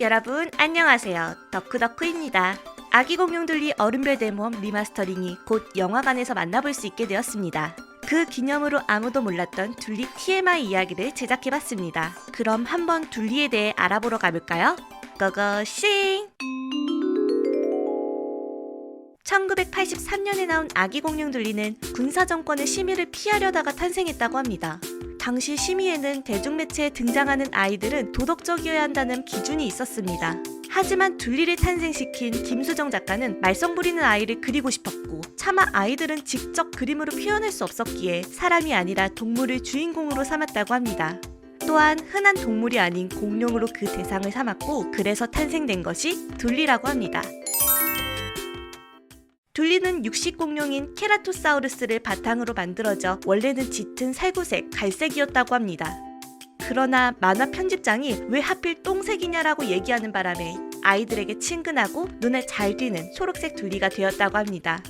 여러분 안녕하세요. 덕후덕후입니다. 아기 공룡 둘리 어른별 대모험 리마스터링이 곧 영화관에서 만나볼 수 있게 되었습니다. 그 기념으로 아무도 몰랐던 둘리 TMI 이야기를 제작해봤습니다. 그럼 한번 둘리에 대해 알아보러 가볼까요? 고고싱! 1983년에 나온 아기 공룡 둘리는 군사정권의 심의를 피하려다가 탄생했다고 합니다. 당시 심의에는 대중매체에 등장하는 아이들은 도덕적이어야 한다는 기준이 있었습니다. 하지만 둘리를 탄생시킨 김수정 작가는 말썽 부리는 아이를 그리고 싶었고 차마 아이들은 직접 그림으로 표현할 수 없었기에 사람이 아니라 동물을 주인공으로 삼았다고 합니다. 또한 흔한 동물이 아닌 공룡으로 그 대상을 삼았고 그래서 탄생된 것이 둘리라고 합니다. 둘리는 육식공룡인 케라토사우루스를 바탕으로 만들어져 원래는 짙은 살구색, 갈색이었다고 합니다. 그러나 만화 편집장이 왜 하필 똥색이냐라고 얘기하는 바람에 아이들에게 친근하고 눈에 잘 띄는 초록색 둘리가 되었다고 합니다.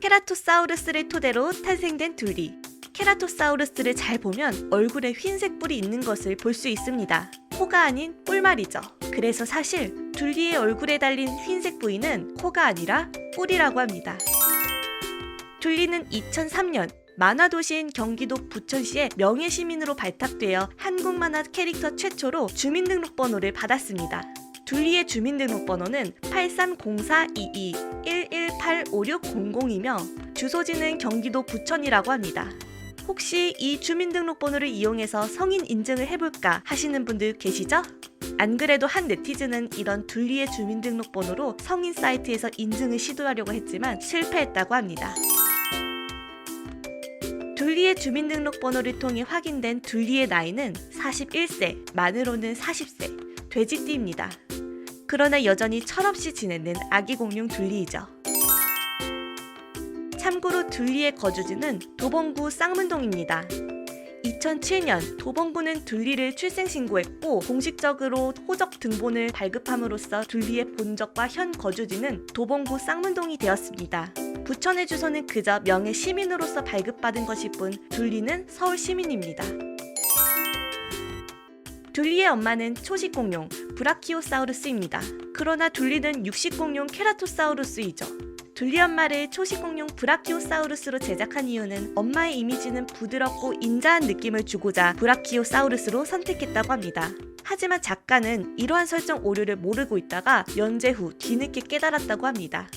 케라토사우루스를 토대로 탄생된 둘리. 케라토사우루스를 잘 보면 얼굴에 흰색 뿔이 있는 것을 볼 수 있습니다. 코가 아닌 뿔 말이죠. 그래서 사실 둘리의 얼굴에 달린 흰색 부위는 코가 아니라 뿔이라고 합니다. 둘리는 2003년 만화도시인 경기도 부천시의 명예시민으로 발탁되어 한국 만화 캐릭터 최초로 주민등록번호를 받았습니다. 둘리의 주민등록번호는 83042211856000이며 주소지는 경기도 부천이라고 합니다. 혹시 이 주민등록번호를 이용해서 성인 인증을 해볼까 하시는 분들 계시죠? 안 그래도 한 네티즌은 이런 둘리의 주민등록번호로 성인 사이트에서 인증을 시도하려고 했지만 실패했다고 합니다. 둘리의 주민등록번호를 통해 확인된 둘리의 나이는 41세, 만으로는 40세, 돼지띠입니다. 그러나 여전히 철없이 지내는 아기 공룡 둘리이죠. 참고로 둘리의 거주지는 도봉구 쌍문동입니다. 2007년 도봉구는 둘리를 출생신고했고 공식적으로 호적 등본을 발급함으로써 둘리의 본적과 현 거주지는 도봉구 쌍문동이 되었습니다. 부천의 주소는 그저 명예 시민으로서 발급받은 것일 뿐 둘리는 서울 시민입니다. 둘리의 엄마는 초식공룡 브라키오사우루스입니다. 그러나 둘리는 육식공룡 케라토사우루스이죠. 둘리 엄마를 초식공룡 브라키오사우루스로 제작한 이유는 엄마의 이미지는 부드럽고 인자한 느낌을 주고자 브라키오사우루스로 선택했다고 합니다. 하지만 작가는 이러한 설정 오류를 모르고 있다가 연재 후 뒤늦게 깨달았다고 합니다.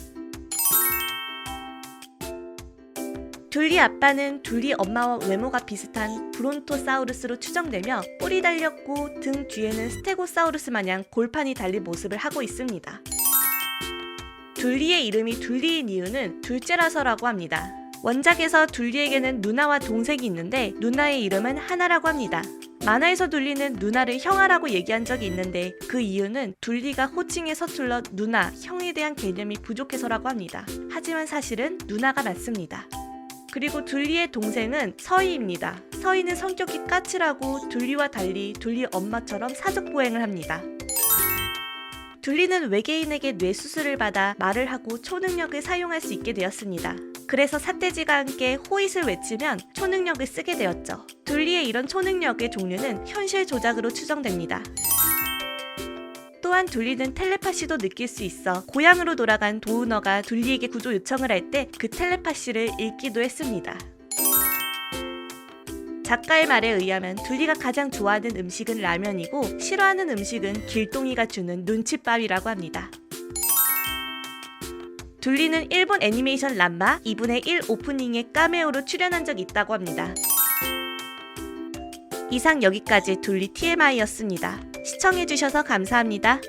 둘리 아빠는 둘리 엄마와 외모가 비슷한 브론토사우루스로 추정되며 뿔이 달렸고 등 뒤에는 스테고사우루스 마냥 골판이 달린 모습을 하고 있습니다. 둘리의 이름이 둘리인 이유는 둘째라서라고 합니다. 원작에서 둘리에게는 누나와 동생이 있는데 누나의 이름은 하나라고 합니다. 만화에서 둘리는 누나를 형아라고 얘기한 적이 있는데 그 이유는 둘리가 호칭에 서툴러 누나, 형에 대한 개념이 부족해서라고 합니다. 하지만 사실은 누나가 맞습니다. 그리고 둘리의 동생은 서희입니다. 서희는 성격이 까칠하고 둘리와 달리 둘리 엄마처럼 사족보행을 합니다. 둘리는 외계인에게 뇌수술을 받아 말을 하고 초능력을 사용할 수 있게 되었습니다. 그래서 삿돼지가 함께 호잇을 외치면 초능력을 쓰게 되었죠. 둘리의 이런 초능력의 종류는 현실 조작으로 추정됩니다. 또한 둘리는 텔레파시도 느낄 수 있어 고향으로 돌아간 도우너가 둘리에게 구조 요청을 할 때 그 텔레파시를 읽기도 했습니다. 작가의 말에 의하면 둘리가 가장 좋아하는 음식은 라면이고 싫어하는 음식은 길동이가 주는 눈칫밥이라고 합니다. 둘리는 일본 애니메이션 람마 2분의 1 오프닝에 카메오로 출연한 적이 있다고 합니다. 이상 여기까지 둘리 TMI였습니다. 시청해주셔서 감사합니다.